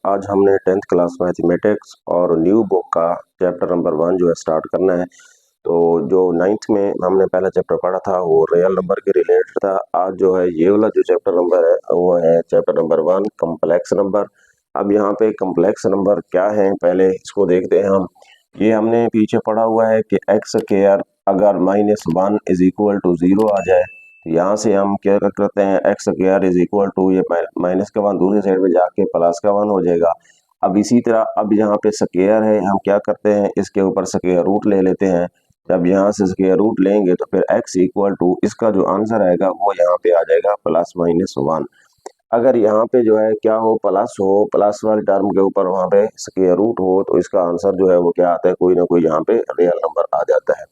आज हमने 10th class mathematics और न्यू बुक का चैप्टर नंबर 1 जो है स्टार्ट करना है। तो जो 9th में हमने पहला चैप्टर पढ़ा था वो रियल नंबर के रिलेटेड था। आज जो है ये वाला जो चैप्टर नंबर है वो है चैप्टर नंबर 1 कम्प्लेक्स नंबर। अब यहाँ पे कम्प्लेक्स नंबर क्या है पहले इसको देखते हैं हम। ये हमने पीछे पढ़ा हुआ है कि एक्स स्क्वायर अगर -1 इज इक्वल टू 0 आ जाए, यहाँ से हम क्या करते हैं, x square is equal to ये माइनस का वन दूसरी साइड में जाके प्लस का वन हो जाएगा। अब इसी तरह अब यहाँ पे स्क्वायर है, हम क्या करते हैं इसके ऊपर स्क्वायर रूट ले लेते हैं। जब यहाँ से स्क्वायर रूट लेंगे तो फिर एक्स इक्वल टू इसका जो आंसर आएगा वो यहाँ पे आ जाएगा +-1। अगर यहाँ पे जो है क्या हो, प्लस हो, प्लस वाले टर्म के ऊपर वहाँ पे स्क्वायर रूट हो तो इसका आंसर जो है वो क्या आता है, कोई ना कोई यहाँ पे रियल नंबर आ जाता है।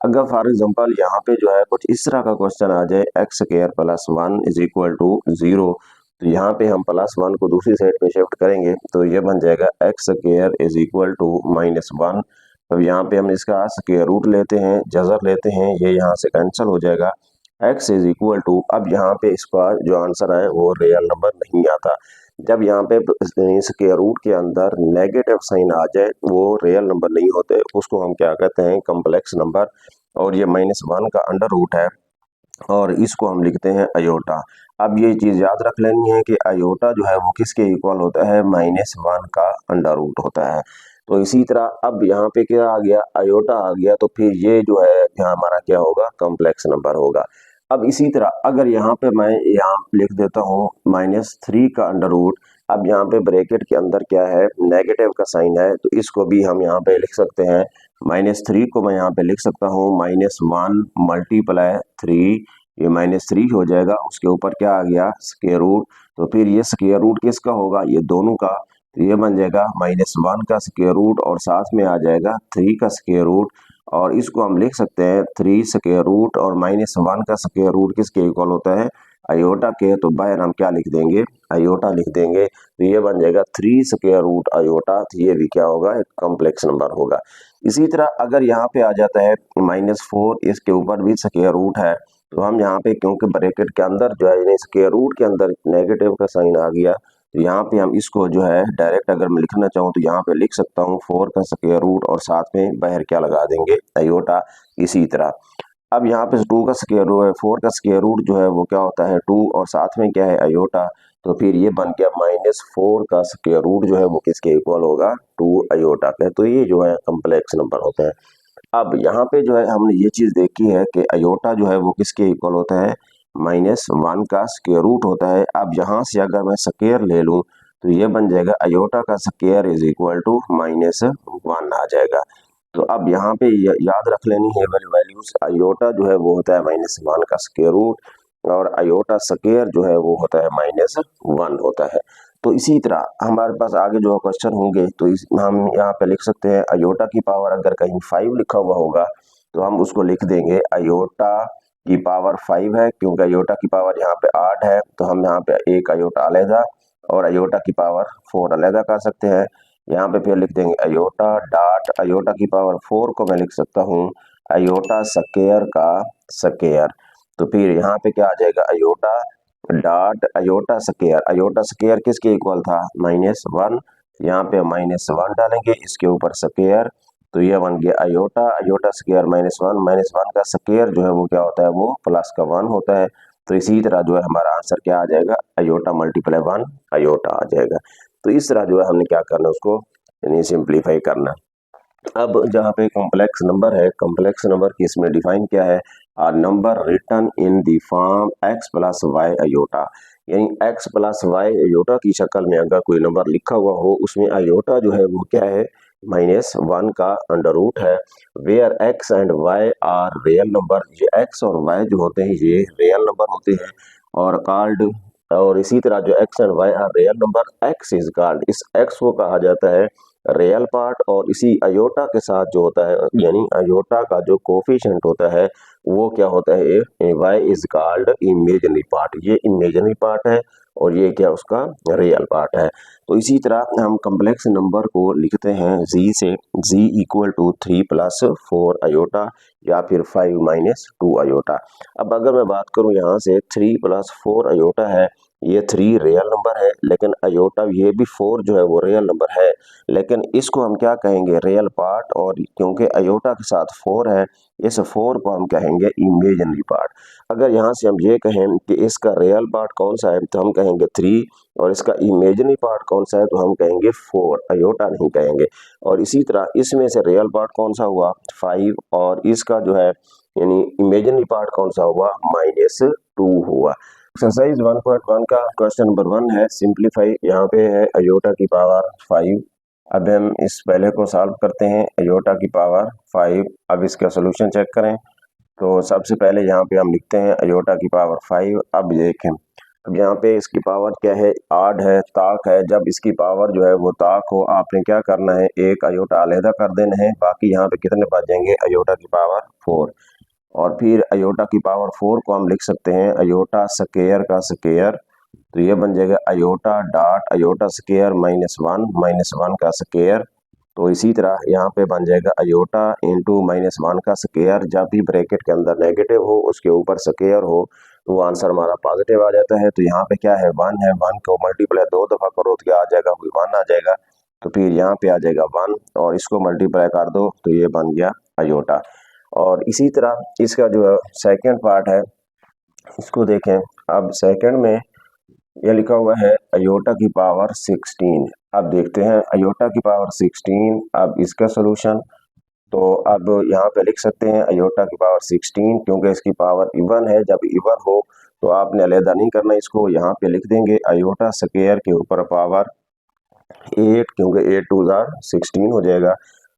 अगर फॉर एग्जांपल यहाँ पे जो है कुछ इस तरह का क्वेश्चन आ जाए, x square +1 is equal to 0, तो यहाँ पे हम +1 को दूसरी साइड पे शिफ्ट करेंगे तो ये बन जाएगा x square is equal to -1। तो यहाँ पे हम इसका स्क्वायर रूट लेते हैं, जजर लेते हैं, ये यहाँ से कैंसिल हो जाएगा। एक्स इज इक्वल टू, अब यहाँ पे इसका जो आंसर है वो रियल नंबर नहीं आता। जब यहाँ पे स्क्वायर रूट के अंदर नेगेटिव साइन आ जाए वो रियल नंबर नहीं होते, उसको हम क्या कहते हैं, कम्प्लेक्स नंबर। और ये -1 का अंडर रूट है और इसको हम लिखते हैं अयोटा। अब ये चीज़ याद रख लेनी है कि अयोटा जो है वो किसके इक्वल होता है, -1 का अंडर रूट होता है। तो इसी तरह अब यहाँ पे क्या आ गया, अयोटा आ गया, तो फिर ये जो है यहाँ हमारा क्या होगा, कॉम्प्लेक्स नंबर होगा। अब इसी तरह अगर यहाँ पे मैं यहाँ लिख देता हूँ -3 का अंडर रूट, अब यहाँ पे ब्रैकेट के अंदर क्या है, नेगेटिव का साइन है, तो इसको भी हम यहाँ पे लिख सकते हैं। -3 को मैं यहाँ पे लिख सकता हूँ -1 मल्टीप्लाई 3, ये -3 हो जाएगा, उसके ऊपर क्या आ गया, स्क्वायर रूट। तो फिर ये स्क्वायर रूट किसका होगा, ये दोनों का, तो ये बन जाएगा -1 का स्क्वायर रूट और साथ में आ जाएगा 3 का स्क्वायर रूट। और इसको हम लिख सकते हैं 3 स्क्वायर रूट और -1 का स्क्वायर रूट किसके इक्वल होता है, अयोटा के। तो बाहर हम क्या लिख देंगे, अयोटा लिख देंगे, तो ये बन जाएगा 3 स्क्वायर रूट अयोटा। तो ये भी क्या होगा, एक कॉम्प्लेक्स नंबर होगा। इसी तरह अगर यहाँ पे आ जाता है -4, इसके ऊपर भी स्क्वायर रूट है, तो हम यहाँ पे क्योंकि ब्रैकेट के अंदर जो है स्क्वायर रूट के अंदर नेगेटिव का साइन आ गया, तो यहाँ पे हम इसको जो है डायरेक्ट अगर मैं लिखना चाहूँ तो यहाँ पे लिख सकता हूँ 4 का स्क्वायर रूट और साथ में बाहर क्या लगा देंगे, अयोटा। इसी तरह अब यहाँ पे 2 का स्क्वायर रूट है, 4 का स्क्वायर रूट जो है वो क्या होता है 2 और साथ में क्या है, अयोटा। तो फिर ये बन गया -4 का स्क्वायर रूट जो है वो किसके इक्वल होगा, 2 अयोटा के। तो ये जो है कम्प्लेक्स नंबर होते हैं। अब यहाँ पे जो है हमने ये चीज़ देखी है कि अयोटा जो है वो किसके इक्वल होता है, -1 का स्क्वायर रूट होता है। अब यहाँ से अगर मैं स्क्वायर ले लूँ तो ये बन जाएगा अयोटा का स्क्वायर इज इक्वल टू -1 आ जाएगा। तो अब यहाँ पे याद रख लेनी है वैल्यूज, अयोटा जो है वो होता है -1 का स्क्वायर रूट और अयोटा स्क्वायर जो है वो होता है -1 होता है। तो इसी तरह हमारे पास आगे जो क्वेश्चन होंगे तो हम यहाँ पे लिख सकते हैं अयोटा की पावर, अगर कहीं 5 लिखा हुआ होगा तो हम उसको लिख देंगे अयोटा की पावर 5 है, क्योंकि अयोटा की पावर यहाँ पे 8 है, तो हम यहाँ पे एक अयोटा अलहदा और अयोटा की पावर 4 अलहदा कर सकते हैं। यहाँ पे फिर लिख देंगे अयोटा डॉट अयोटा की पावर 4 को मैं लिख सकता हूँ अयोटा स्क्वायर का स्क्वायर। तो फिर यहाँ पे क्या आ जाएगा, अयोटा डॉट अयोटा स्क्वायर किसके इक्वल था, -1। यहाँ पे -1 डालेंगे, इसके ऊपर स्क्वायर, तो ये बन गया अयोटा, अयोटा स्क्वायर -1 का स्क्वायर जो है वो क्या होता है, वो +1 होता है। तो इसी तरह जो है हमारा आंसर क्या आ जाएगा, अयोटा मल्टीप्लाई 1 अयोटा आ जाएगा। तो इस तरह जो है हमने क्या करना, उसको यानी सिंप्लीफाई करना। अब जहाँ पे कॉम्प्लेक्स नंबर है, कॉम्प्लेक्स नंबर की इसमें डिफाइन क्या है, number written in the form x + y iota, यानी x + y अयोटा की शक्ल में अगर कोई नंबर लिखा हुआ हो उसमें अयोटा जो है वो क्या है, -1 का अंडर रूट है। Where x and y are real number, ये x और y जो होते हैं ये रियल नंबर होते हैं और कॉल्ड, और इसी तरह जो x and y are real number, x is called, इस x को कहा जाता है रियल पार्ट, और इसी अयोटा के साथ जो होता है यानी अयोटा का जो कोफिशिएंट होता है वो क्या होता है, y is called imaginary part, ये इमेजिनरी पार्ट है और ये क्या उसका रियल पार्ट है। तो इसी तरह हम कम्प्लेक्स नंबर को लिखते हैं z से, z इक्वल टू 3 + 4 अयोटा या फिर 5 - 2 अयोटा। अब अगर मैं बात करूं यहाँ से 3 + 4 अयोटा है, ये 3 रियल नंबर है, लेकिन अयोटा ये भी 4 जो है वो रियल नंबर है, लेकिन इसको हम क्या कहेंगे, रियल पार्ट। और क्योंकि अयोटा के साथ 4 है, इस 4 को हम कहेंगे इमेजिनरी पार्ट। अगर यहाँ से हम ये कहें कि इसका रियल पार्ट कौन सा है, तो हम कहेंगे 3, और इसका इमेजिनरी पार्ट कौन सा है, तो हम कहेंगे 4, अयोटा नहीं कहेंगे। और इसी तरह इसमें से रियल पार्ट कौन सा हुआ, 5, और इसका जो है यानी इमेजिनरी पार्ट कौन सा हुआ, -2 हुआ। एक्सरसाइज 1.1 का क्वेश्चन नंबर 1 है सिंप्लीफाई। यहाँ पे है अयोटा की पावर 5। अब हम इस पहले को सॉल्व करते हैं, अयोटा की पावर 5। अब इसका सोल्यूशन चेक करें। तो सबसे पहले यहाँ पे हम लिखते हैं अयोटा की पावर 5। अब देखें, अब यहाँ पे इसकी पावर क्या है, आड है, ताक है। जब इसकी पावर जो है वो ताक हो, आपने क्या करना है, एक अयोटा अलहदा कर देना है। बाकी यहाँ पे कितने बच जाएंगे, अयोटा की पावर 4। और फिर अयोटा की पावर 4 को हम लिख सकते हैं अयोटा स्क्वायर का स्क्वायर। तो ये बन जाएगा अयोटा डॉट अयोटा स्क्वायर -1 का स्क्वायर। तो इसी तरह यहाँ पे बन जाएगा अयोटा इंटू -1 का स्क्वायर। जब भी ब्रैकेट के अंदर नेगेटिव हो, उसके ऊपर स्क्वायर हो, तो वो आंसर हमारा पॉजिटिव आ जाता है। तो यहाँ पे क्या है, 1 है, 1 को मल्टीप्लाई 2 दफ़ा करो तो क्या आ जाएगा, 1 आ जाएगा। तो फिर यहाँ पे आ जाएगा 1, और इसको मल्टीप्लाई कर दो तो ये बन गया अयोटा। और इसी तरह इसका जो सेकंड पार्ट है, इसको देखें। अब सेकंड में यह लिखा हुआ है अयोटा की पावर 16। अब देखते हैं अयोटा की पावर 16। अब इसका सोल्यूशन, तो अब यहाँ पे लिख सकते हैं अयोटा की पावर 16, क्योंकि इसकी पावर इवन है। जब इवन हो तो आपने अलहदा नहीं करना, इसको यहाँ पे लिख देंगे अयोटा स्क्वायर के ऊपर पावर 8, क्योंकि 8 2 16 हो जाएगा।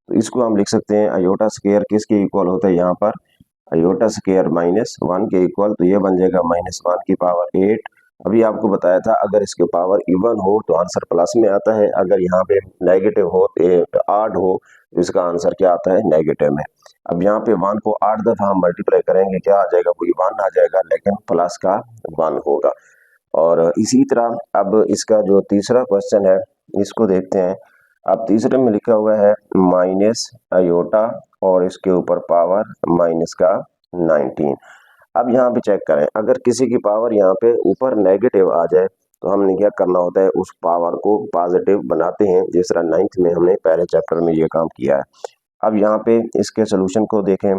तो इसको हम लिख सकते हैं अयोटा स्क्वायर किसके इक्वल होता है, यहाँ पर अयोटा स्क्वायर -1 के इक्वल। तो ये बन जाएगा -1 की पावर 8। अभी आपको बताया था अगर इसके पावर इवन हो तो आंसर प्लस में आता है, अगर यहाँ पे नेगेटिव हो, आड हो, तो इसका आंसर क्या आता है, नेगेटिव में। अब यहाँ पे 1 को 8 दफा हम मल्टीप्लाई करेंगे, क्या आ जाएगा, कोई 1 आ जाएगा, लेकिन प्लस का 1 होगा। और इसी तरह अब इसका जो तीसरा क्वेश्चन है, इसको देखते हैं। अब तीसरे में लिखा हुआ है माइनस अयोटा और इसके ऊपर पावर माइनस का 19। अब यहाँ पे चेक करें, अगर किसी की पावर यहाँ पे ऊपर नेगेटिव आ जाए तो हमने क्या करना होता है, उस पावर को पॉजिटिव बनाते हैं, जिस तरह 9th में हमने पहले चैप्टर में ये काम किया है। अब यहाँ पे इसके सोल्यूशन को देखें,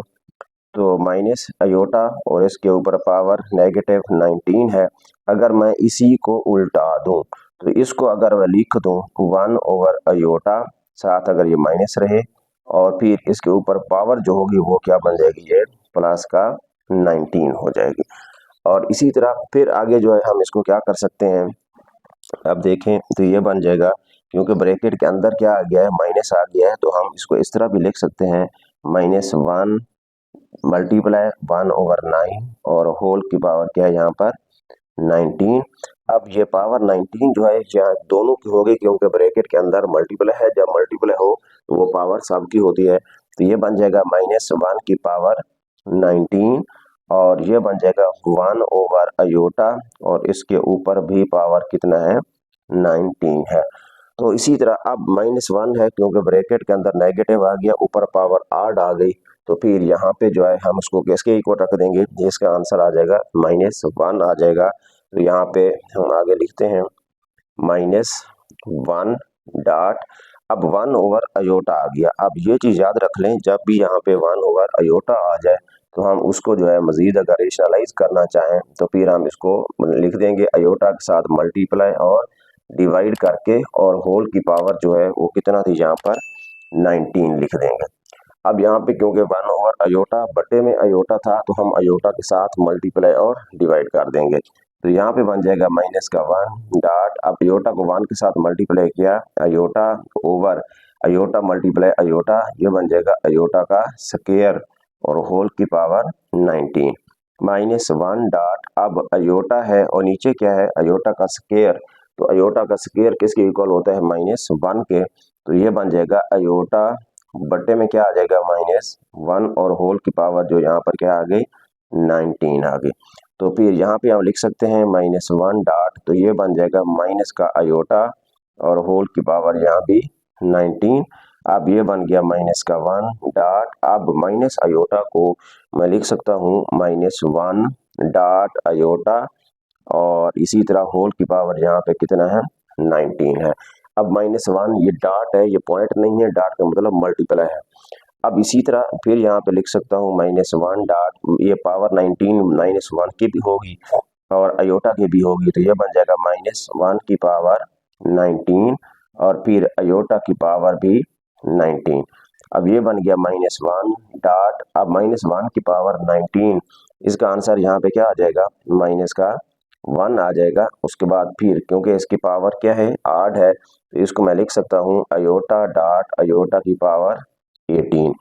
तो माइनस अयोटा और इसके ऊपर पावर -19 है। अगर मैं इसी को उल्टा दूं, तो इसको अगर मैं लिख दूं 1 ओवर अयोटा, साथ अगर ये माइनस रहे, और फिर इसके ऊपर पावर जो होगी वो क्या बन जाएगी, ये प्लस का 19 हो जाएगी। और इसी तरह फिर आगे जो है हम इसको क्या कर सकते हैं, अब देखें तो ये बन जाएगा, क्योंकि ब्रैकेट के अंदर क्या आ गया है, माइनस आ गया है, तो हम इसको इस तरह भी लिख सकते हैं -1 मल्टीप्लाई 1 ओवर 9 और होल की पावर क्या है यहाँ पर 19। अब ये पावर 19 जो है यहाँ दोनों की होगी, क्योंकि ब्रैकेट के अंदर मल्टीप्लाई है, जब मल्टीप्लाई हो तो वो पावर सबकी होती है। तो ये बन जाएगा -1 की पावर 19, और ये बन जाएगा 1 ओवर अयोटा, और इसके ऊपर भी पावर कितना है, 19 है। तो इसी तरह अब -1 है, क्योंकि ब्रैकेट के अंदर नेगेटिव आ गया, ऊपर पावर आड आ गई, तो फिर यहाँ पे जो है हम उसको किसके इक्वल रख देंगे, जिसका आंसर आ जाएगा -1 आ जाएगा। तो यहाँ पे हम आगे लिखते हैं -1 डॉट, अब 1 ओवर अयोटा आ गया। अब ये चीज़ याद रख लें, जब भी यहाँ पे 1 ओवर अयोटा आ जाए तो हम उसको जो है मजीद अगर रेशनलाइज करना चाहें, तो फिर हम इसको लिख देंगे अयोटा के साथ मल्टीप्लाई और डिवाइड करके, और होल की पावर जो है वो कितना थी, यहाँ पर 19 लिख देंगे। अब यहाँ पे क्योंकि 1 ओवर अयोटा बटे में अयोटा था, तो हम अयोटा के साथ मल्टीप्लाई और डिवाइड कर देंगे। तो यहाँ पे बन जाएगा -1 डॉट, अब अयोटा को 1 के साथ मल्टीप्लाई किया, iota over iota multiply iota, ये बन जाएगा अयोटा का स्क्वायर और होल की पावर 19 -1 डॉट। अब अयोटा है और नीचे क्या है, अयोटा का स्क्वायर। तो अयोटा का स्क्वायर किसके इक्वल होता है, -1 के। तो ये बन जाएगा अयोटा बट्टे में क्या आ जाएगा, -1, और होल की पावर जो यहाँ पर क्या आ गई, 19 आ गई। तो फिर यहाँ पे हम लिख सकते हैं -1 डॉट, तो ये बन जाएगा माइनस का अयोटा और होल की पावर यहाँ भी 19। अब ये बन गया -1 डॉट। अब माइनस अयोटा को मैं लिख सकता हूँ -1 डॉट अयोटा, और इसी तरह होल की पावर यहाँ पे कितना है 19 है। अब -1 ये डॉट है, ये पॉइंट नहीं है, डॉट का मतलब मल्टीप्लाई है। अब इसी तरह फिर यहाँ पे लिख सकता हूँ -1 डॉट, ये पावर 19 -1 की भी होगी और अयोटा की भी होगी, तो ये बन जाएगा -1 की पावर 19 और फिर अयोटा की पावर भी 19। अब ये बन गया -1 डॉट, अब -1 की पावर 19, इसका आंसर यहाँ पे क्या आ जाएगा, माइनस का 1 आ जाएगा। उसके बाद फिर क्योंकि इसकी पावर क्या है, आड है, तो इसको मैं लिख सकता हूँ अयोटा डॉट अयोटा की पावर 18।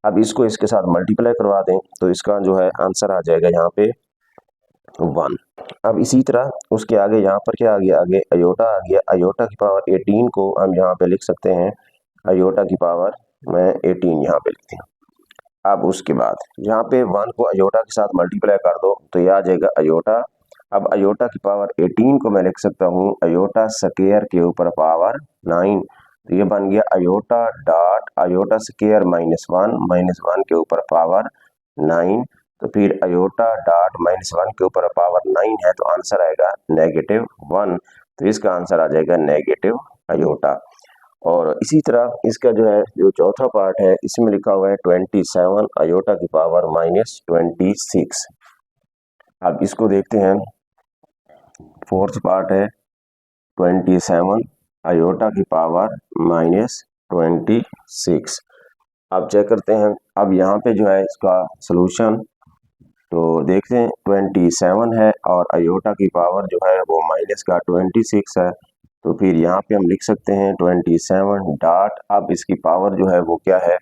अब इसको इसके साथ मल्टीप्लाई करवा दें तो इसका जो है आंसर आ जाएगा यहाँ पे 1। अब इसी तरह उसके आगे यहाँ पर क्या आ गया, आगे अयोटा आ गया, अयोटा की पावर 18 को हम यहाँ पे लिख सकते हैं अयोटा की पावर मैं 18 यहाँ पे लिखते हैं। अब उसके बाद यहाँ पे 1 को अयोटा के साथ मल्टीप्लाई कर दो तो ये आ जाएगा अयोटा। अब अयोटा की पावर 18 को मैं लिख सकता हूँ अयोटा स्क्वायर के ऊपर पावर 9, तो ये बन गया अयोटा डॉट अयोटा स्क्वायर -1 के ऊपर पावर 9, तो फिर अयोटा डॉट -1 के ऊपर पावर 9 है, तो आंसर आएगा -1, तो इसका आंसर आ जाएगा नेगेटिव अयोटा। और इसी तरह इसका जो है जो चौथा पार्ट है इसमें लिखा हुआ है 27 अयोटा की पावर -26। अब इसको देखते हैं, फोर्थ पार्ट है 27 अयोटा की पावर -26। अब चेक करते हैं, अब यहाँ पे जो है इसका सलूशन तो देखते हैं 27 है और अयोटा की पावर जो है वो माइनस का 26 है, तो फिर यहाँ पे हम लिख सकते हैं 27 डॉट, अब इसकी पावर जो है वो क्या है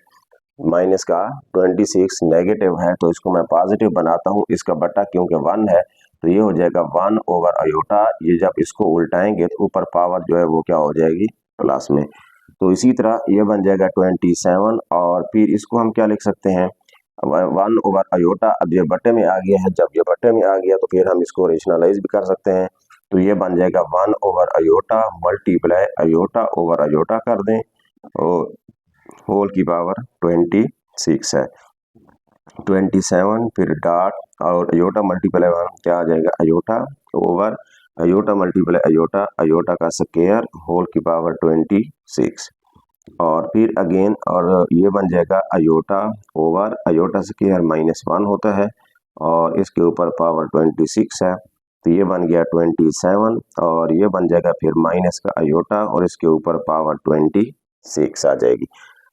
माइनस का 26 नेगेटिव है, तो इसको मैं पॉजिटिव बनाता हूँ, इसका बटा क्योंकि 1 है तो ये हो जाएगा 1 ओवर अयोटा, ये जब इसको उल्टाएंगे तो ऊपर पावर जो है वो क्या हो जाएगी प्लस में, तो इसी तरह ये बन जाएगा 27 और फिर इसको हम क्या लिख सकते हैं 1 ओवर अयोटा। अब ये बटे में आ गया है, जब ये बटे में आ गया तो फिर हम इसको रेशनलाइज भी कर सकते हैं, तो ये बन जाएगा 1 over iota multiply iota over iota कर दें और होल की पावर 26 है, 27 फिर डॉट और अयोटा मल्टीप्लाई क्या आ जाएगा iota over iota multiply iota, iota का स्क्वायर होल की पावर 26 और फिर अगेन और ये बन जाएगा अयोटा ओवर अयोटा स्क्वायर -1 होता है और इसके ऊपर पावर 26 है, तो ये बन गया 27 और ये बन जाएगा फिर माइनस का अयोटा और इसके ऊपर पावर 26 आ जाएगी।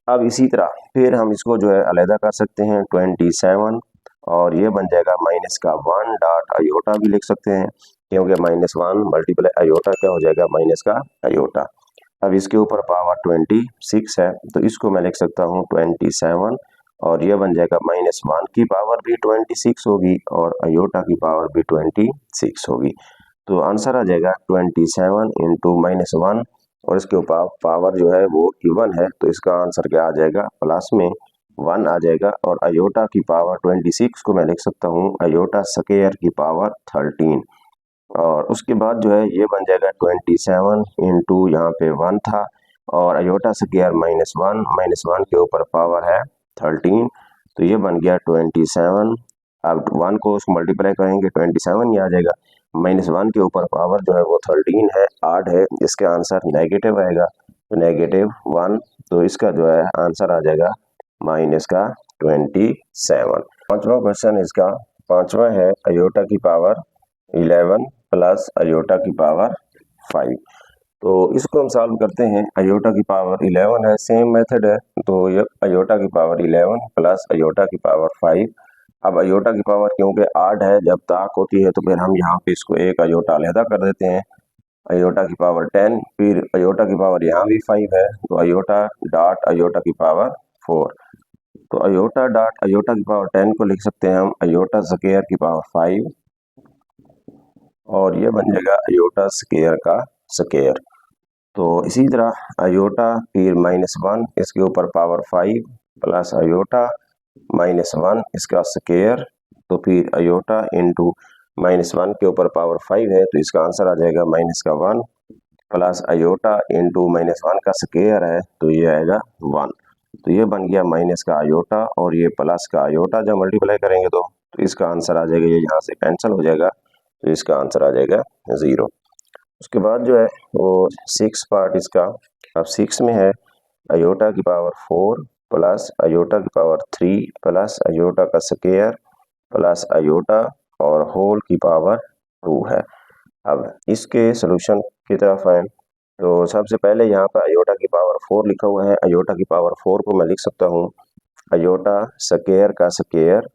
अब इसी तरह फिर हम इसको जो है अलहदा कर सकते हैं 27 और ये बन जाएगा माइनस का 1 डॉट अयोटा भी लिख सकते हैं क्योंकि -1 मल्टीप्लाई अयोटा क्या हो जाएगा माइनस का अयोटा। अब इसके ऊपर पावर 26 है तो इसको मैं लिख सकता हूँ 27 और ये बन जाएगा -1 की पावर भी 26 होगी और अयोटा की पावर भी 26 होगी, तो आंसर आ जाएगा 27 इंटू -1 और इसके ऊपर पावर जो है वो इवन है, तो इसका आंसर क्या आ जाएगा प्लस में 1 आ जाएगा और अयोटा की पावर 26 को मैं लिख सकता हूँ अयोटा स्क्वायर की पावर 13 और उसके बाद जो है ये बन जाएगा 27 इंटू यहाँ पे 1 था और अयोटा स्क्वायर -1 के ऊपर पावर है 13, तो ये बन गया 27। अब 1 को उसको मल्टीप्लाई करेंगे 27 ही आ जाएगा, -1 के ऊपर पावर जो है वो 13 है, 8 है, इसका आंसर नेगेटिव आएगा, तो -1, तो इसका जो है आंसर आ जाएगा माइनस का 27। पांचवा क्वेश्चन इसका पांचवा है अयोटा की पावर 11 प्लस अयोटा की पावर 5, तो इसको हम सॉल्व करते हैं। अयोटा की पावर 11 है, सेम मेथड है, तो ये अयोटा की पावर 11 प्लस अयोटा की पावर 5। अब अयोटा की पावर क्योंकि 8 है, जब ताक होती है तो फिर हम यहाँ पे इसको एक अयोटा अलहदा कर देते हैं, अयोटा की पावर 10, फिर अयोटा की पावर यहाँ भी 5 है, तो अयोटा डॉट अयोटा की पावर 4, तो अयोटा डॉट अयोटा की पावर 10 को लिख सकते हैं हम अयोटा स्क्वायर की पावर 5 और ये बन जाएगा अयोटा स्क्वायर का स्क्वायर। तो इसी तरह अयोटा फिर -1 इसके ऊपर पावर 5 प्लस अयोटा -1 इसका स्क्वायर, तो फिर अयोटा इंटू -1 के ऊपर पावर 5 है, तो इसका आंसर आ जाएगा -1 प्लस अयोटा इंटू -1 का स्क्वायर है, तो ये आएगा 1, तो ये बन गया माइनस का अयोटा और ये प्लस का अयोटा, जब मल्टीप्लाई करेंगे तो इसका आंसर आ जाएगा, ये यहाँ से कैंसिल हो जाएगा, तो इसका आंसर आ जाएगा 0। उसके बाद जो है वो 6 पार्ट इसका, अब 6 में है अयोटा की पावर 4 प्लस अयोटा की पावर 3 प्लस अयोटा का स्क्वायर प्लस अयोटा और होल की पावर 2 है। अब इसके सॉल्यूशन की तरफ आए तो सबसे पहले यहाँ पर अयोटा की पावर 4 लिखा हुआ है। अयोटा की पावर 4 को मैं लिख सकता हूँ अयोटा स्क्वायर का square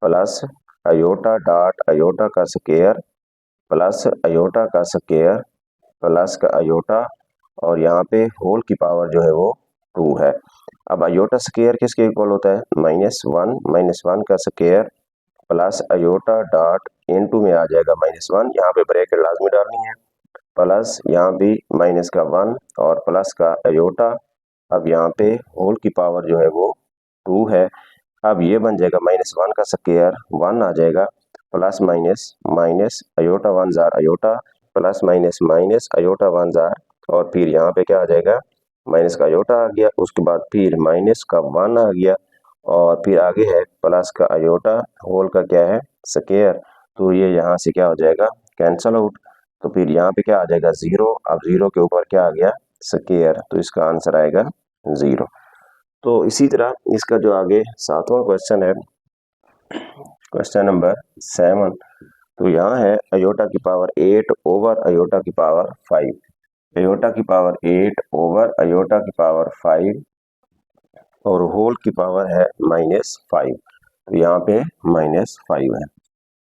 plus iota dot iota का स्क्वायर प्लस अयोटा का स्क्वायर प्लस का अयोटा और यहाँ पे होल की पावर जो है वो 2 है। अब अयोटा स्क्वायर किसके इक्वल होता है, -1 का square plus iota dot into में आ जाएगा -1, यहाँ पे ब्रैकेट लाजमी डालनी है, प्लस यहाँ भी माइनस का 1 और प्लस का अयोटा। अब यहाँ पे होल की पावर जो है वो 2 है। अब ये बन जाएगा -1 का स्क्वायर 1 आ जाएगा प्लस माइनस माइनस अयोटा 1 जार iota plus minus minus iota 1 जार और फिर यहाँ पे क्या आ जाएगा माइनस का अयोटा आ गया, उसके बाद फिर माइनस का 1 आ गया और फिर आगे है प्लस का अयोटा होल का क्या है स्क्वायर। तो ये यहाँ से क्या हो जाएगा कैंसल आउट, तो फिर यहाँ पे क्या आ जाएगा 0। अब 0 के ऊपर क्या आ गया स्क्वायर, तो इसका आंसर आएगा 0। तो इसी तरह इसका जो आगे 7वां क्वेश्चन है, क्वेश्चन नंबर 7, तो यहाँ है अयोटा की पावर 8 ओवर अयोटा की पावर 5, अयोटा की पावर 8 ओवर अयोटा की पावर 5 और होल की पावर है -5, तो यहाँ पे -5 है।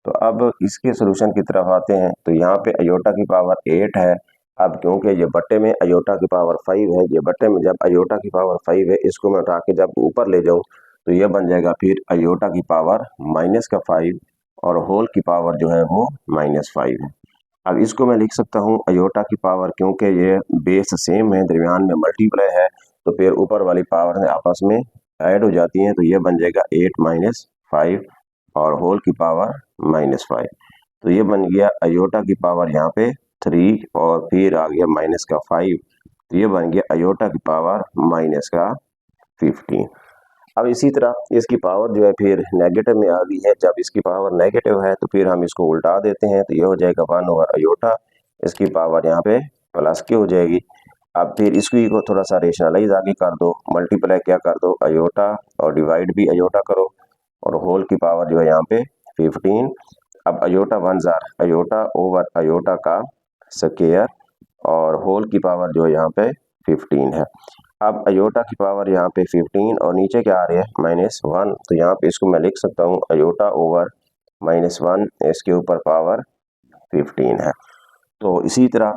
तो अब इसके सॉल्यूशन की तरफ आते हैं, तो यहाँ पे अयोटा की पावर 8 है। अब क्योंकि ये बट्टे में अयोटा की पावर 5 है, ये बट्टे में जब अयोटा की पावर 5 है, इसको मैं उठा के जब ऊपर ले जाऊँ तो ये बन जाएगा फिर अयोटा की पावर -5 और होल की पावर जो है वो -5 है। अब इसको मैं लिख सकता हूँ अयोटा की पावर, क्योंकि ये बेस सेम है, दरमियान में मल्टीप्लाई है, तो फिर ऊपर वाली पावर आपस में ऐड हो जाती हैं, तो ये बन जाएगा 8 - 5 और होल की पावर -5। तो ये बन गया अयोटा की पावर यहाँ पे 3 और फिर आ गया माइनस का 5, तो ये बन गया अयोटा की पावर -15। अब इसी तरह इसकी पावर जो है फिर नेगेटिव में आ गई है, जब इसकी पावर नेगेटिव है तो फिर हम इसको उल्टा देते हैं, तो ये हो जाएगा 1 ओवर अयोटा, इसकी पावर यहाँ पे प्लस की हो जाएगी। अब फिर इसकी को थोड़ा सा रेशनलाइज आगे कर दो, मल्टीप्लाई क्या कर दो अयोटा और डिवाइड भी अयोटा करो और होल की पावर जो है यहाँ पे 15। अब अयोटा 1 जार अयोटा ओवर अयोटा का स्क्वायर और होल की पावर जो है यहाँ पे 15 है। अब अयोटा की पावर यहाँ पे 15 और नीचे क्या आ रही है -1, तो यहाँ पे इसको मैं लिख सकता हूँ अयोटा ओवर -1, इसके ऊपर पावर 15 है। तो इसी तरह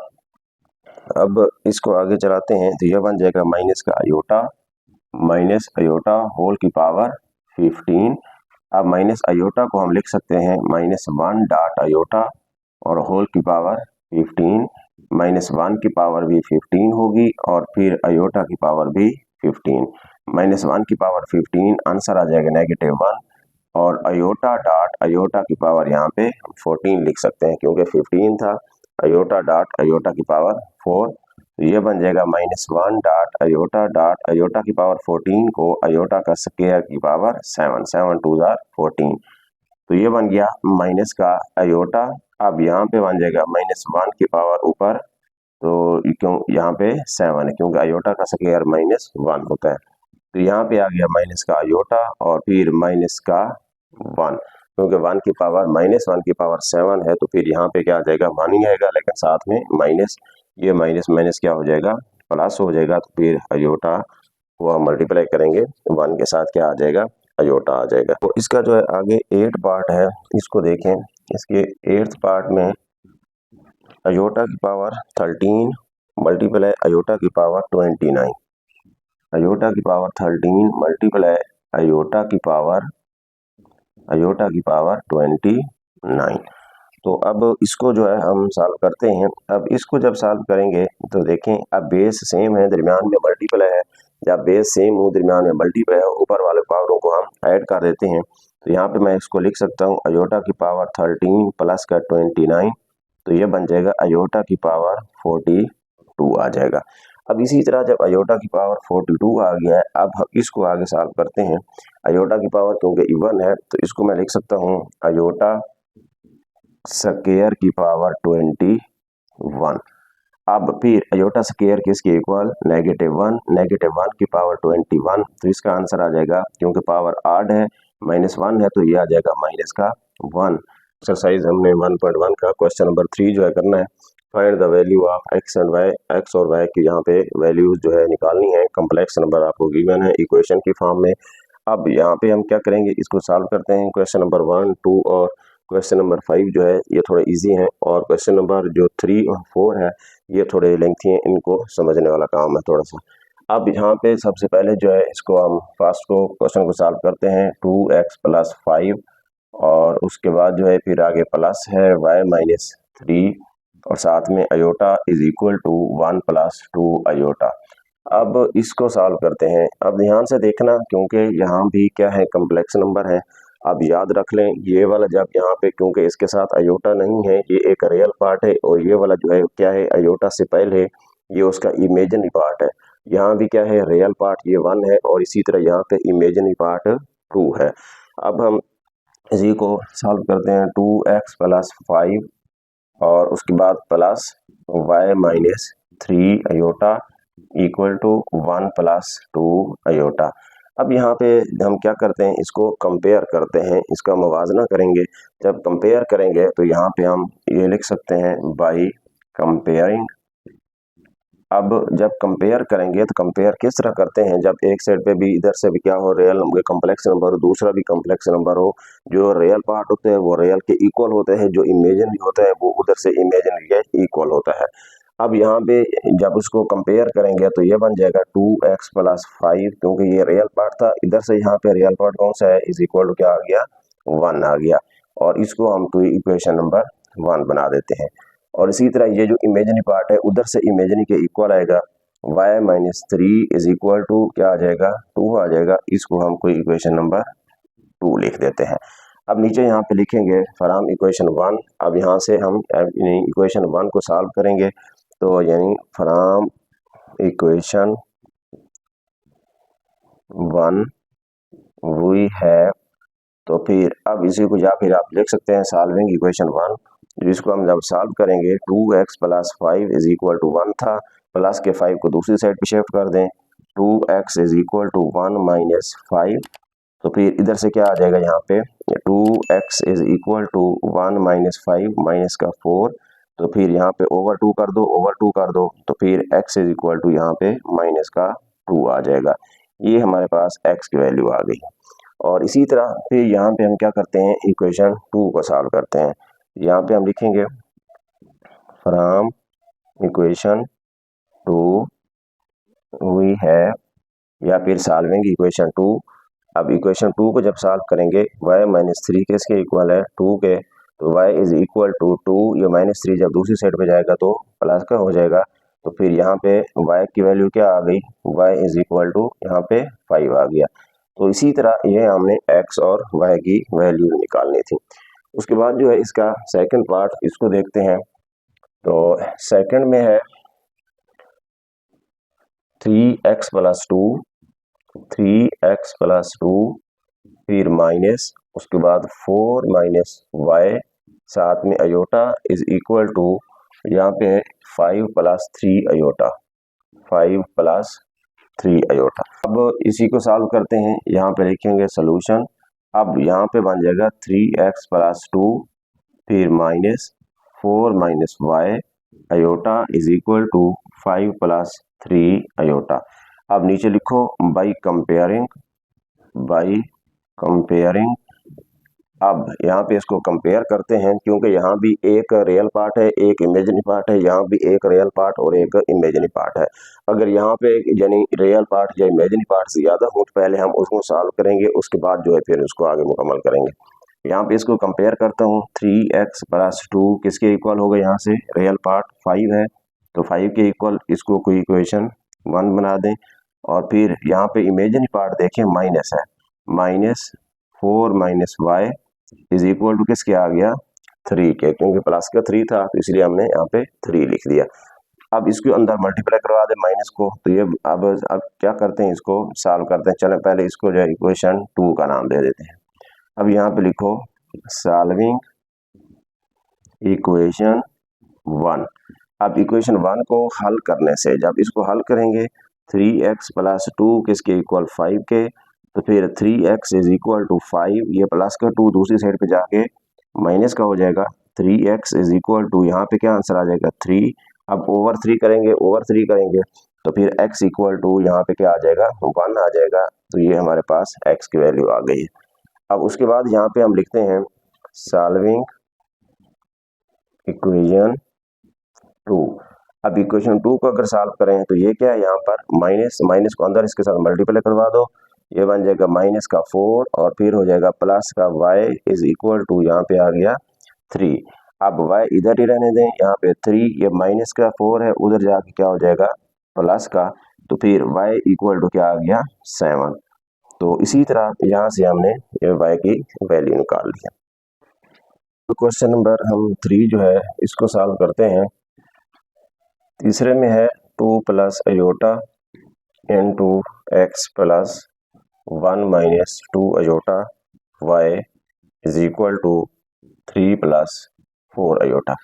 अब इसको आगे चलाते हैं, तो यह बन जाएगा माइनस अयोटा होल की पावर 15। अब माइनस अयोटा को हम लिख सकते हैं -1 डॉट अयोटा और होल की पावर 15, -1 की पावर भी 15 होगी और फिर अयोटा की पावर भी 15, -1 की पावर 15 आंसर आ जाएगा -1 और अयोटा डॉट अयोटा की पावर यहाँ पे 14 लिख सकते हैं, क्योंकि 15 था अयोटा डॉट अयोटा की पावर 4, तो ये बन जाएगा -1 डॉट अयोटा की पावर 14 को अयोटा का स्क्वायर की पावर 7, 7 2 जार 14, तो ये बन गया माइनस का अयोटा। अब यहाँ पे बन जाएगा -1 की पावर ऊपर, तो क्यों यहाँ पे 7 है, क्योंकि अयोटा का स्क्वायर -1 होता है, तो यहाँ पे आ गया माइनस का अयोटा और फिर माइनस का 1, क्योंकि 1 की पावर -1 की पावर 7 है, तो फिर यहाँ पे क्या आ जाएगा 1 ही आएगा, लेकिन साथ में माइनस, ये माइनस माइनस क्या हो जाएगा प्लस हो जाएगा, तो फिर अयोटा को हम मल्टीप्लाई करेंगे 1 के साथ क्या आ जाएगा अयोटा आ जाएगा। तो इसका जो है आगे 8 पार्ट है, इसको देखें। इसके 8th पार्ट में अयोटा की पावर 13 मल्टीप्लाई अयोटा की पावर 29, अयोटा की पावर 13 मल्टीप्लाई अयोटा की पावर 29। तो अब इसको जो है हम सॉल्व करते हैं। अब इसको जब सॉल्व करेंगे तो देखें, अब बेस सेम है, दरमियान में मल्टीप्लाई है, जब बेस सेम हो दरमियान में मल्टीप्लाई है, ऊपर वाले पावरों को हम ऐड कर देते हैं, तो यहाँ पे मैं इसको लिख सकता हूँ अयोटा की पावर 13 प्लस का 29, तो ये बन जाएगा अयोटा की पावर 42 आ जाएगा। अब इसी तरह जब अयोटा की पावर 42 आ गया है, अब हम इसको आगे सॉल्व करते हैं। अयोटा की पावर क्योंकि इवन है, तो इसको मैं लिख सकता हूँ अयोटा स्क्वायर की पावर 21। अब फिर अयोटा स्क्वायर किसके इक्वल, -1, -1 की पावर 21। तो इसका आंसर आ जाएगा, क्योंकि पावर आड है, -1 है, तो ये आ जाएगा माइनस का 1। एक्सरसाइज हमने 1.1 का क्वेश्चन नंबर 3 जो है करना है। Find the value of x and y, x और वाई की यहाँ पे वैल्यूज जो है निकालनी है। कम्प्लेक्स नंबर आपको गिवन है इक्वेशन की फॉर्म में। अब यहाँ पे हम क्या करेंगे, इसको सॉल्व करते हैं। क्वेश्चन नंबर 1, 2 और क्वेश्चन नंबर 5 जो है ये थोड़े इजी हैं, और क्वेश्चन नंबर जो 3 और 4 है ये थोड़े लेंथी हैं, इनको समझने वाला काम है थोड़ा सा। अब यहाँ पे सबसे पहले जो है इसको हम फर्स्ट को क्वेश्चन को सॉल्व करते हैं। 2x + 5 और उसके बाद जो है फिर आगे प्लस है y - 3 और साथ में iota is equal to 1 + 2 iota. अब इसको सॉल्व करते हैं। अब ध्यान से देखना, क्योंकि यहाँ भी क्या है, कम्प्लेक्स नंबर है। अब याद रख लें, ये वाला जब यहाँ पे, क्योंकि इसके साथ अयोटा नहीं है, ये एक रियल पार्ट है, और ये वाला जो है क्या है, अयोटा से पहले ये उसका इमेजिनरी पार्ट है। यहाँ भी क्या है, रियल पार्ट ये 1 है, और इसी तरह यहाँ पे इमेजिनरी पार्ट 2 है। अब हम इसी को सॉल्व करते हैं। 2x + 5 और उसके बाद plus y - 3 iota equal to 1 + 2 iota. अब यहाँ पे हम क्या करते हैं, इसको कंपेयर करते हैं, इसका मुवाजना करेंगे। जब कंपेयर करेंगे तो यहाँ पे हम ये लिख सकते हैं बाई कंपेयरिंग। अब जब कंपेयर करेंगे तो कंपेयर किस तरह करते हैं, जब एक साइड पे भी इधर से भी क्या हो, रियल कम्प्लेक्स नंबर हो, दूसरा भी कम्प्लेक्स नंबर हो, जो रियल पार्ट होते हैं वो रियल के इक्वल होते हैं, जो इमेजिनरी होते हैं वो उधर से इमेजिनरी के इक्वल होता है। अब यहाँ पे जब उसको कंपेयर करेंगे तो ये बन जाएगा 2x + 5, क्योंकि ये रियल पार्ट था, इधर से यहाँ पे रियल पार्ट कौन सा है, इज इक्वल टू क्या आ गया, 1 आ गया, और इसको हम तो इक्वेशन नंबर 1 बना देते हैं। और इसी तरह ये जो इमेजिनरी पार्ट है उधर से इमेजिनरी के इक्वल आएगा, y - 3 इज इक्वल टू क्या आ जाएगा, 2 आ जाएगा। इसको हम कोई इक्वेशन नंबर 2 लिख देते हैं। अब नीचे यहाँ पे लिखेंगे फ्रॉम इक्वेशन 1। अब यहाँ से हम इक्वेशन 1 को सॉल्व करेंगे, तो यानी फ्रॉम इक्वेशन 1 वी हैव, तो फिर अब इसी को या फिर आप लिख सकते हैं सॉल्विंग इक्वेशन 1, जिसको हम जब सॉल्व करेंगे 2x + 5 इज इक्वल टू 1 था, प्लस के 5 को दूसरी साइड पे शिफ्ट कर दें, 2x इज इक्वल टू 1 - 5। तो फिर इधर से क्या आ जाएगा, यहाँ पे 2x is equal to 1 - 5 minus का 4। तो फिर यहाँ पे ओवर 2 कर दो, ओवर 2 कर दो, तो फिर x इज इक्वल टू यहाँ पे माइनस का 2 आ जाएगा। ये हमारे पास x की वैल्यू आ गई। और इसी तरह फिर यहाँ पे हम क्या करते हैं, इक्वेशन 2 को सॉल्व करते हैं। यहाँ पे हम लिखेंगे फ्रॉम इक्वेशन 2 वी हैव, या फिर सॉल्विंग इक्वेशन 2। अब इक्वेशन 2 को जब सॉल्व करेंगे, y - 3 किसके इक्वल है, 2 के, तो y इज इक्वल टू 2, ये -3 जब दूसरी साइड पे जाएगा तो प्लस का हो जाएगा। तो फिर यहाँ पे y की वैल्यू क्या आ गई, y इज इक्वल टू यहाँ पे 5 आ गया। तो इसी तरह ये हमने x और y की वैल्यू निकालनी थी। उसके बाद जो है इसका सेकंड पार्ट, इसको देखते हैं। तो सेकंड में है 3x + 2, 3x + 2, फिर माइनस, उसके बाद 4 - y, साथ में अयोटा इज इक्वल टू यहाँ पे 5 + 3 अयोटा, 5 + 3 अयोटा। अब इसी को सॉल्व करते हैं, यहाँ पे लिखेंगे सोल्यूशन। अब यहाँ पे बन जाएगा 3x + 2, फिर minus 4 - y iota is equal to 5 + 3 iota. अब नीचे लिखो बाई कंपेयरिंग। अब यहाँ पे इसको कंपेयर करते हैं, क्योंकि यहाँ भी एक रियल पार्ट है, एक इमेजिनरी पार्ट है, यहाँ भी एक रियल पार्ट और एक इमेजिनरी पार्ट है। अगर यहाँ पे यानी रियल पार्ट या इमेजिनरी पार्ट से ज़्यादा हो तो पहले हम उसको सॉल्व करेंगे, उसके बाद जो है फिर उसको आगे मुकम्मल करेंगे। यहाँ पे इसको कंपेयर करता हूँ, 3x + 2 किसके इक्वल होगा, यहाँ से रियल पार्ट 5 है, तो 5 के इक्वल इसको कोई इक्वेशन 1 बना दें। और फिर यहाँ पे इमेजिनरी पार्ट देखें माइनस है, -4 - y इज इक्वल टू किसके आ गया, 3 के, क्योंकि प्लस का 3 था तो इसलिए हमने यहाँ पे 3 लिख दिया। अब इसके अंदर मल्टीप्लाई करवा दें माइनस को, तो ये अब क्या करते हैं, इसको सॉल्व करते हैं। चलें पहले इसको जो है इक्वेशन 2 का नाम दे देते हैं। अब यहाँ पे लिखो सॉल्विंग इक्वेशन 1। अब इक्वेशन 1 को हल करने से, जब इसको हल करेंगे 3x प्लस 2 किसके इक्वल 5 के, तो फिर 3x इज इक्वल टू 5, ये प्लस का 2 दूसरी साइड पे जाके माइनस का हो जाएगा। 3x इज इक्वल टू, यहाँ पे क्या आंसर आ जाएगा 3। अब ओवर 3 करेंगे, ओवर 3 करेंगे तो फिर x इक्वल टू यहाँ पे क्या आ जाएगा 1 आ जाएगा। तो ये हमारे पास x की वैल्यू आ गई है। अब उसके बाद यहाँ पे हम लिखते हैं सॉल्विंग इक्वेशन 2। अब इक्वेशन 2 को अगर सॉल्व करें तो ये क्या है, यहाँ पर माइनस, माइनस को अंदर इसके साथ मल्टीप्लाई करवा दो, ये बन जाएगा माइनस का 4 और फिर हो जाएगा प्लस का y इज इक्वल टू, यहाँ पे आ गया 3। अब y इधर ही रहने दें, यहाँ पे 3, ये माइनस का 4 है, उधर जाके क्या हो जाएगा प्लस का, तो फिर y इक्वल टू क्या आ गया 7। तो इसी तरह यहाँ से हमने y की वैल्यू निकाल लिया। तो क्वेश्चन नंबर हम 3 जो है इसको सॉल्व करते हैं। तीसरे में है 2 plus iota into x plus 1 minus 2 iota y is equal to 3 plus 4 iota.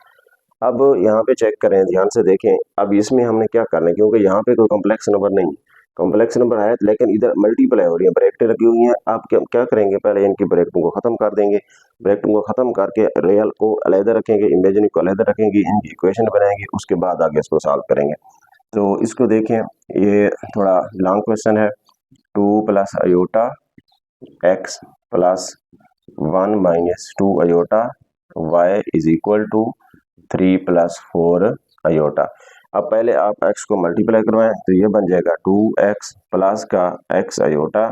अब यहाँ पे चेक करें, ध्यान से देखें। अब इसमें हमने क्या करना है, क्योंकि यहाँ पे कोई कॉम्प्लेक्स नंबर नहीं, कॉम्प्लेक्स नंबर है लेकिन इधर मल्टीप्लाई हो रही है, ब्रैकेटें लगी हुई हैं। आप क्या करेंगे, पहले इनकी ब्रैकेटों को खत्म कर देंगे, ब्रैकेटों को खत्म करके रियल को अलहदा रखेंगे, इमेजिनरी को अलहदा रखेंगे, इनकी इक्वेशन बनाएंगे, उसके बाद आगे इसको सॉल्व करेंगे। तो इसको देखें, ये थोड़ा लॉन्ग क्वेश्चन है। 2 plus iota x plus 1 minus 2 iota y is equal to 3 plus 4 iota. अब पहले आप x को मल्टीप्लाई करवाएं तो ये बन जाएगा 2x प्लस का x अयोटा,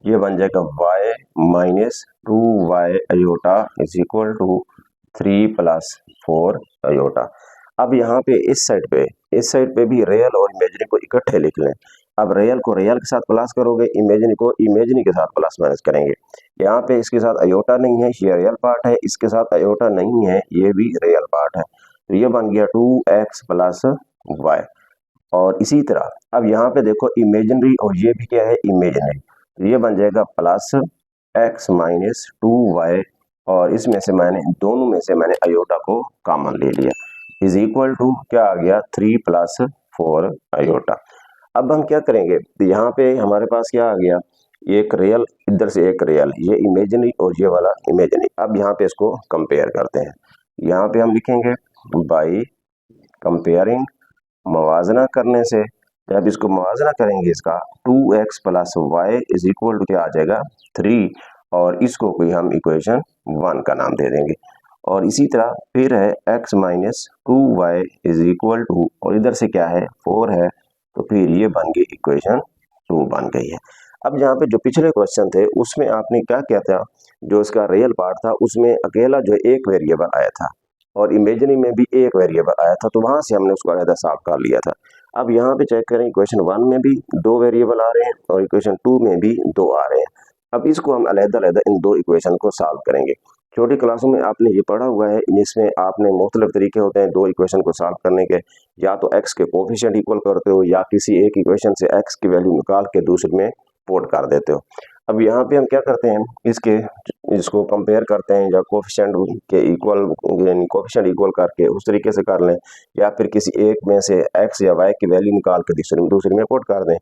ये बन जाएगा y minus 2y iota is equal to 3 plus 4 iota. अब यहाँ पे इस साइड पे भी रियल और इमेजिनरी को इकट्ठे लिख लें। अब रियल को रियल के साथ प्लस करोगे, इमेजिनरी को इमेजिनरी के साथ प्लस माइनस करेंगे। यहाँ पे इसके साथ अयोटा नहीं है, ये रियल पार्ट है, इसके साथ अयोटा नहीं है, ये भी रियल पार्ट है। तो ये बन गया 2x प्लस y। और इसी तरह अब यहाँ पे देखो इमेजिनरी और ये भी क्या है इमेजिनरी, तो ये बन जाएगा प्लस x माइनस 2y, और इसमें से दोनों में से मैंने अयोटा को कॉमन ले लिया, इज इक्वल टू क्या आ गया 3 प्लस 4 अयोटा। अब हम क्या करेंगे, तो यहाँ पे हमारे पास क्या आ गया, एक रियल इधर से एक रियल, ये इमेजिनरी और ये वाला इमेजिनरी। अब यहाँ पे इसको कंपेयर करते हैं। यहाँ पे हम लिखेंगे बाई कंपेयरिंग, मवाजना करने से। जब इसको मवाजना करेंगे इसका 2x plus y is equal to क्या आ जाएगा 3, और इसको कोई हम इक्वेशन 1 का नाम दे देंगे। और इसी तरह फिर है x minus 2y is equal to, और इधर से क्या है 4 है, तो फिर ये बन गई इक्वेशन 2 बन गई है। अब यहाँ पे जो पिछले क्वेश्चन थे उसमें आपने क्या किया था, जो इसका रियल पार्ट था उसमें अकेला जो एक वेरिएबल आया था और इमेजिनरी में भी एक वेरिएबल आया था, तो वहां से हमने उसको अलग साफ कर लिया था। अब यहाँ पे चेक करें, इक्वेशन 1 में भी 2 वेरिएबल आ रहे हैं और इक्वेशन 2 में भी 2 आ रहे हैं। अब इसको हम अलग-अलग इन 2 इक्वेशन को सॉल्व करेंगे। छोटी क्लासों में आपने ये पढ़ा हुआ है, जिसमें आपने मुख्तलिफ तरीके होते हैं 2 इक्वेशन को सॉल्व करने के। या तो x के कोफिशिएंट इक्वल करते हो, या किसी एक इक्वेशन से x की वैल्यू निकाल के दूसरे में पुट कर देते हो। अब यहाँ पे हम क्या करते हैं, इसको कंपेयर करते हैं, या कोफिशिएंट के इक्वल, यानी कोफिशिएंट इक्वल करके उस तरीके से कर लें, या फिर किसी एक में से x या y की वैल्यू निकाल के दूसरे में पुट कर दें।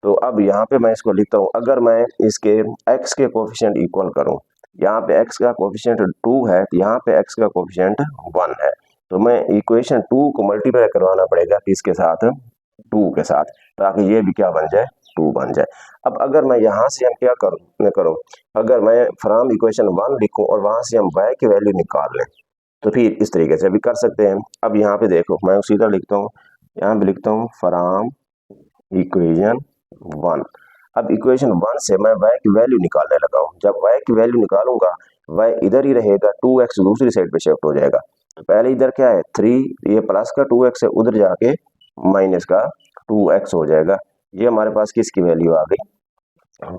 तो अब यहाँ पे मैं इसको लिखता हूँ, अगर मैं इसके x के कोफिशिएंट इक्वल करूँ, यहाँ पे x का कोफिशिएंट 2 है, तो यहाँ पे x का कोफिशिएंट 1 है, तो मैं इक्वेशन 2 को मल्टीप्लाई करवाना पड़ेगा किसके साथ 2 के साथ, ताकि ये भी क्या बन जाए 2 बन जाए। अब अगर मैं यहाँ से हम क्या करूँ, अगर मैं फ्रॉम इक्वेशन 1 लिखूँ और वहाँ से हम y की वैल्यू निकाल लें, तो फिर इस तरीके से भी कर सकते हैं। अब यहाँ पे देखो, मैं सीधा लिखता हूँ, यहाँ पे लिखता हूँ फ्रॉम इक्वेशन 1। अब इक्वेशन 1 से मैं y की वैल्यू निकालने लगा हूँ। जब y की वैल्यू निकालूंगा, y इधर ही रहेगा, 2x दूसरी साइड पे शिफ्ट हो जाएगा। तो पहले इधर क्या है 3, ये प्लस का 2x है, उधर जाके माइनस का 2x हो जाएगा। ये हमारे पास किसकी वैल्यू आ गई,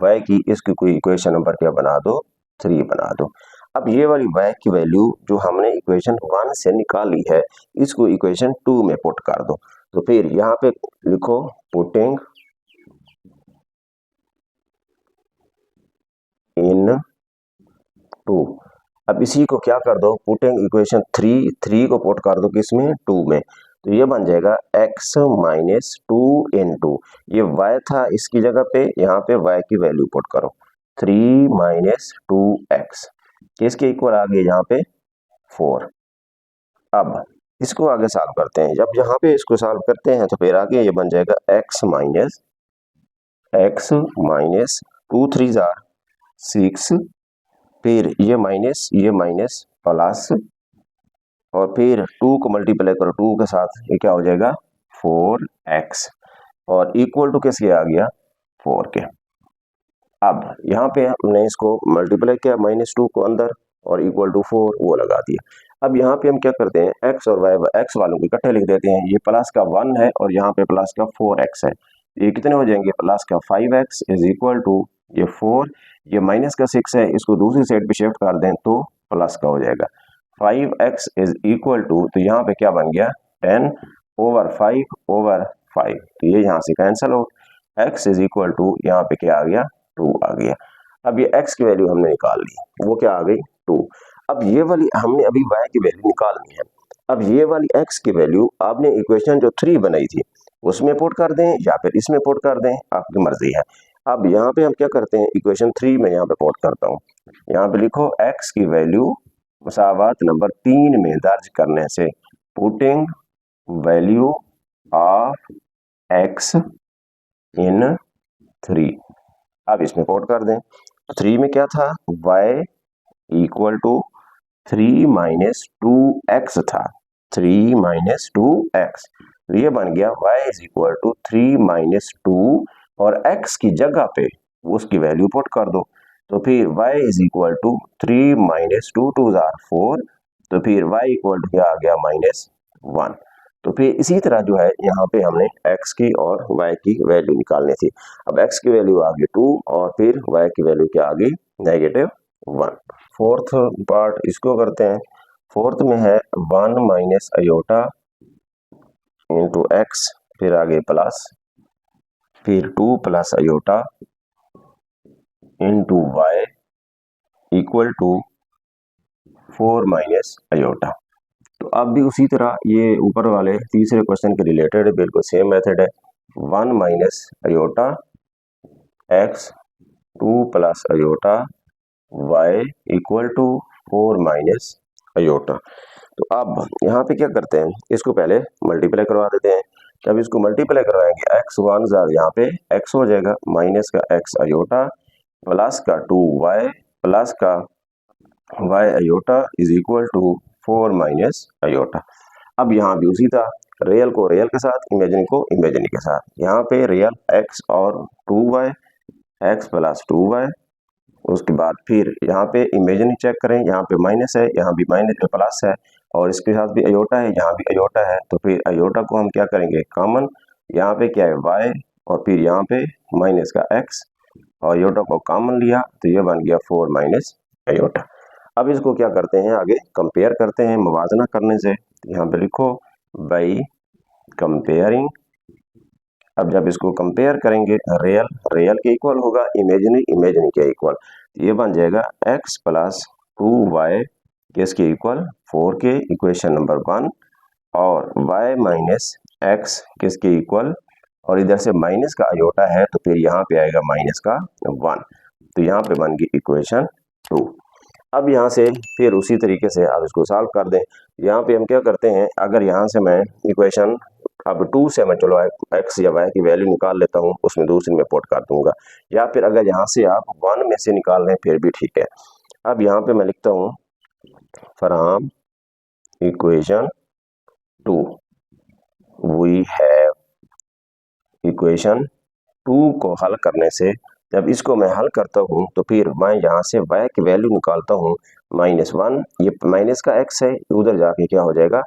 y की। इसकी कोई इक्वेशन नंबर क्या बना दो 3 बना दो। अब ये वाली y की वैल्यू जो हमने इक्वेशन 1 से निकाली है, इसको इक्वेशन 2 में पुट कर दो। तो फिर यहाँ पे लिखो पुटिंग इन 2। अब इसी को क्या कर दो, पुटिंग इक्वेशन थ्री को पुट कर दो किसमें, 2 में, तो ये बन जाएगा x माइनस 2 ये y था इसकी जगह पे, यहाँ पे y की वैल्यू पुट करो 3 माइनस 2x, किसके इक्वल आ गई यहाँ पे 4। अब इसको आगे सॉल्व करते हैं, जब यहाँ पे इसको सॉल्व करते हैं तो फिर आगे ये बन जाएगा x माइनस 2 3 जार 6, फिर ये माइनस प्लस, और फिर 2 को मल्टीप्लाई करो 2 के साथ, ये क्या हो जाएगा 4x, और इक्वल टू किसके आ गया 4 के। अब यहाँ पे हमने इसको मल्टीप्लाई किया -2 को अंदर और इक्वल टू 4 वो लगा दिया। अब यहाँ पे हम क्या करते हैं, x और y x वालों को इकट्ठे लिख देते हैं, ये प्लस का 1 है और यहाँ पे प्लस का 4x है, ये कितने हो जाएंगे, प्लस का 5x इज इक्वल टू ये 4, ये माइनस का 6 है, इसको दूसरी साइड पे शिफ्ट कर दें तो प्लस का हो जाएगा 5x इज इक्वल टू, तो यहाँ पे क्या बन गया 10 ओवर 5, तो ये यहाँ से कैंसिल हो, x इज इक्वल टू यहाँ पे क्या आ गया 2 आ गया। अब ये x की वैल्यू हमने निकाल ली, वो क्या आ गई 2। अब ये वाली हमने अभी y की वैल्यू निकालनी है, अब ये वाली x की वैल्यू आपने इक्वेशन जो 3 बनाई थी उसमें पुट कर दें या फिर इसमें पुट कर दें, आपकी मर्जी है। अब यहाँ पे हम क्या करते हैं, इक्वेशन 3 में यहाँ पे पुट करता हूँ, यहाँ पे लिखो x की वैल्यू मसावात नंबर 3 में दर्ज करने से, पुटिंग वैल्यू ऑफ x इन 3, अब इसमें पुट कर दें, 3 में क्या था y equal to 3 minus 2x था, 3 माइनस 2x, तो ये बन गया y is equal to 3 minus 2, और x की जगह पे उसकी वैल्यू पुट कर दो, तो फिर y is equal to 3 minus 2 2 जार 4, तो फिर y इक्वल टू क्या आ गया -1। तो फिर इसी तरह जो है यहाँ पे हमने x की और y की वैल्यू निकालनी थी। अब x की वैल्यू आ गई 2 और फिर y की वैल्यू क्या आ गई -1। फोर्थ पार्ट इसको करते हैं, फोर्थ में है 1 माइनस अयोटा इंटू एक्स, फिर आगे प्लस, फिर 2 plus iota into y equal to 4 minus iota. तो अब भी उसी तरह ये ऊपर वाले तीसरे क्वेश्चन के रिलेटेड बिल्कुल सेम मेथड है, 1 minus iota x 2 plus iota y equal to 4 minus iota. तो अब यहाँ पे क्या करते हैं, इसको पहले मल्टीप्लाई करवा देते हैं, जब इसको मल्टीप्लाई करवाएंगे x 1 जार यहाँ पे x हो जाएगा माइनस का x अयोटा प्लस का 2y प्लस का y iota is equal to 4 minus iota. अब यहाँ भी उसी था, रियल को रियल के साथ, इमेजिनरी को इमेजिनरी के साथ, यहाँ पे रियल x और 2y x प्लस 2y, उसके बाद फिर यहाँ पे इमेजिनरी चेक करें, यहाँ पे माइनस है, यहाँ भी माइनस प्लस है, और इसके साथ भी अयोटा है, यहाँ भी अयोटा है, तो फिर अयोटा को हम क्या करेंगे कॉमन, यहाँ पे क्या है y और फिर यहाँ पे माइनस का x, और अयोटा को कॉमन लिया तो ये बन गया 4 माइनस अयोटा। अब इसको क्या करते हैं, आगे कंपेयर करते हैं मुवाजना करने से, यहाँ पे लिखो बाई कंपेयरिंग। अब जब इसको कंपेयर करेंगे, रियल रियल के इक्वल होगा, इमेजिनरी इमेजिनरी के इक्वल, ये बन जाएगा x प्लस 2y किसके इक्वल 4 के, इक्वेशन नंबर 1, और y माइनस x किसके इक्वल, और इधर से माइनस का अयोटा है तो फिर यहाँ पे आएगा माइनस का 1, तो यहाँ पे बन गई इक्वेशन 2। अब यहाँ से फिर उसी तरीके से आप इसको सॉल्व कर दें, यहाँ पे हम क्या करते हैं, अगर यहाँ से मैं इक्वेशन अब 2 से मैं चलो x या y की वैल्यू निकाल लेता हूँ, उसमें दूसरी में पुट कर दूंगा, या फिर अगर यहाँ से आप 1 में से निकाल लें फिर भी ठीक है। अब यहाँ पे मैं लिखता हूँ from equation 2 we have, equation 2 को हल करने से, जब इसको मैं हल करता हूँ तो फिर मैं यहाँ से y की वैल्यू निकालता हूँ -1, ये माइनस का x है, उधर जाके क्या हो जाएगा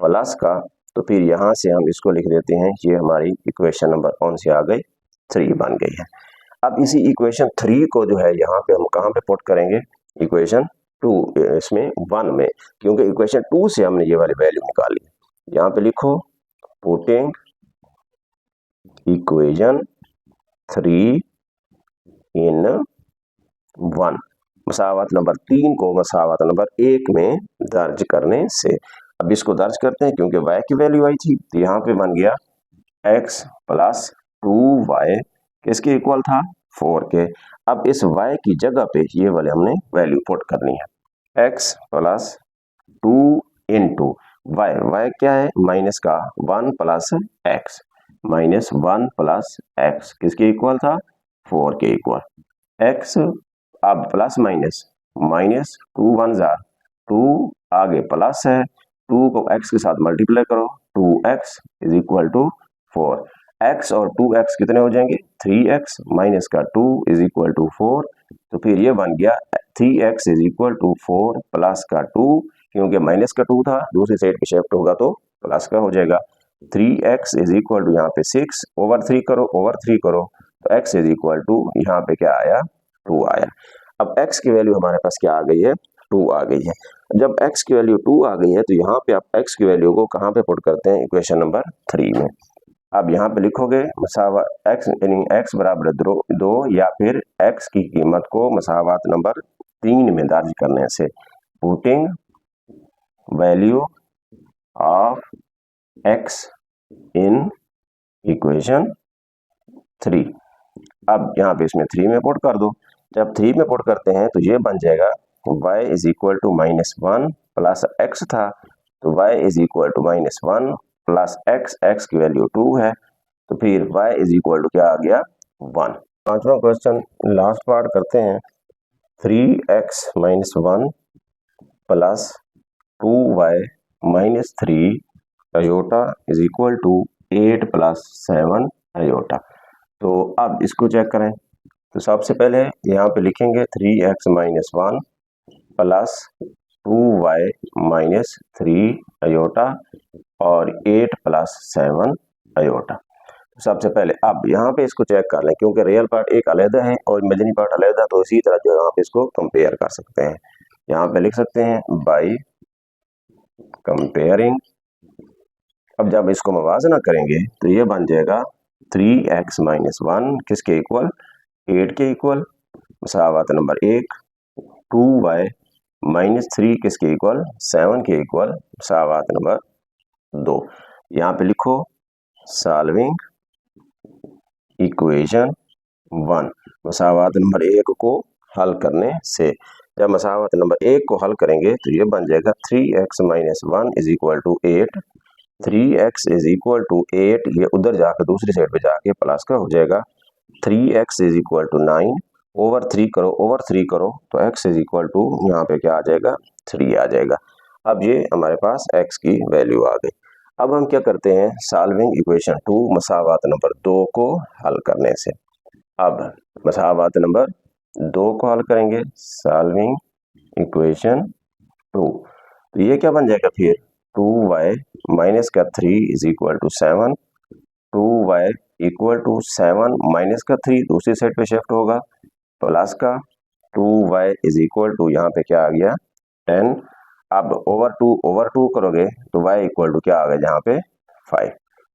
प्लस का, तो फिर यहाँ से हम इसको लिख देते हैं, ये हमारी इक्वेशन नंबर कौन सी आ गई 3 बन गई है। अब इसी इक्वेशन 3 को जो है यहाँ पे हम कहाँ पे पुट करेंगे, इक्वेशन 2 इसमें 1 में, क्योंकि इक्वेशन 2 से हमने ये वाली वैल्यू निकाली। यहाँ पे लिखो पुटिंग इक्वेशन 3 इन 1, मसावत नंबर 3 को मसावत नंबर 1 में दर्ज करने से। अब इसको दर्ज करते हैं क्योंकि y की वैल्यू आई थी, तो यहाँ पे बन गया x प्लस 2y किसके इक्वल था, 4 के। अब इस y की जगह पे ये वाले हमने वैल्यू पुट करनी है, x plus 2 into y, y क्या है माइनस का 1 plus x, minus 1 plus x किसके इक्वल था, 4 के इक्वल। x अब प्लस माइनस, माइनस 2 1 जार 2, आगे प्लस है, 2 को x के साथ मल्टीप्लाई करो, 2x is equal to 4। x और 2x कितने हो जाएंगे, 3x माइनस का 2 इज इक्वल टू 4। तो फिर ये बन गया 3x is equal to 4 plus का 2, क्योंकि माइनस का 2 था दूसरी साइड पे शिफ्ट होगा तो प्लस का हो जाएगा। 3x इज इक्वल टू यहाँ पे 6 ओवर 3 करो, ओवर 3 करो, तो x इज इक्वल टू यहाँ पे क्या आया, 2 आया। अब x की वैल्यू हमारे पास क्या आ गई है, 2 आ गई है। जब x की वैल्यू 2 आ गई है तो यहाँ पे आप x की वैल्यू को कहाँ पे पुट करते हैं, इक्वेशन नंबर 3 में। अब यहाँ पे लिखोगे मसावा x यानी x बराबर 2 या फिर x की कीमत को मसावात नंबर 3 में दर्ज करने से, putting value of x in equation 3। अब यहाँ पे इसमें 3 में पुट कर दो, जब 3 में पुट करते हैं तो ये बन जाएगा y is equal to -1 plus x था, तो y is equal to -1 plus x, x की वैल्यू 2 है, तो फिर y इज इक्वल टू क्या आ गया, 1। पांचवा क्वेश्चन लास्ट पार्ट करते हैं, 3x minus 1 plus 2y minus 3 iota is equal to 8 plus 7 iota. तो अब इसको चेक करें, तो सबसे पहले यहाँ पे लिखेंगे 3x minus 1 plus 2y minus 3 aorta और 8 प्लस 7 अयोटा। तो सबसे पहले अब यहाँ पे इसको चेक कर लें, क्योंकि रियल पार्ट एक अलग है और इमेजिनरी पार्ट अलग है, तो इसी तरह जो यहाँ पे इसको कंपेयर कर सकते हैं। यहाँ पे लिख सकते हैं बाई कंपेयरिंग। अब जब इसको मवाजना करेंगे तो ये बन जाएगा 3x माइनस 1 किसके इक्वल, 8 के इक्वल, मसावत नंबर 1। 2y माइनस 3 किसके इक्वल, 7 के इक्वल, मसावत नंबर 2। यहाँ पे लिखो सॉल्विंग इक्वेशन 1, मसावत नंबर 1 को हल करने से। जब मसावत नंबर 1 को हल करेंगे तो ये बन जाएगा 3x minus 1 is equal to 8, 3x is equal to 8, ये उधर जाकर दूसरी साइड पे जाके प्लस का हो जाएगा, 3x is equal to 9, over 3 करो, ओवर 3 करो, तो x इज इक्वल टू यहाँ पे क्या आ जाएगा, 3 आ जाएगा। अब ये हमारे पास x की वैल्यू आ गई। अब हम क्या करते हैं, सॉल्विंग इक्वेशन 2 मसावत नंबर 2 को हल करने से। अब मसावत नंबर 2 को हल करेंगे, सॉल्विंग इक्वेशन 2, तो ये क्या बन जाएगा फिर, 2y माइनस का 3 is equal to 7, 2y equal to 7 minus का 3 दूसरी साइड पे शिफ्ट होगा, प्लस का 2y इज इक्वल टू यहाँ पे क्या आ गया, 10। अब ओवर 2 करोगे तो y इक्वल टू क्या आ गया यहाँ पे, 5।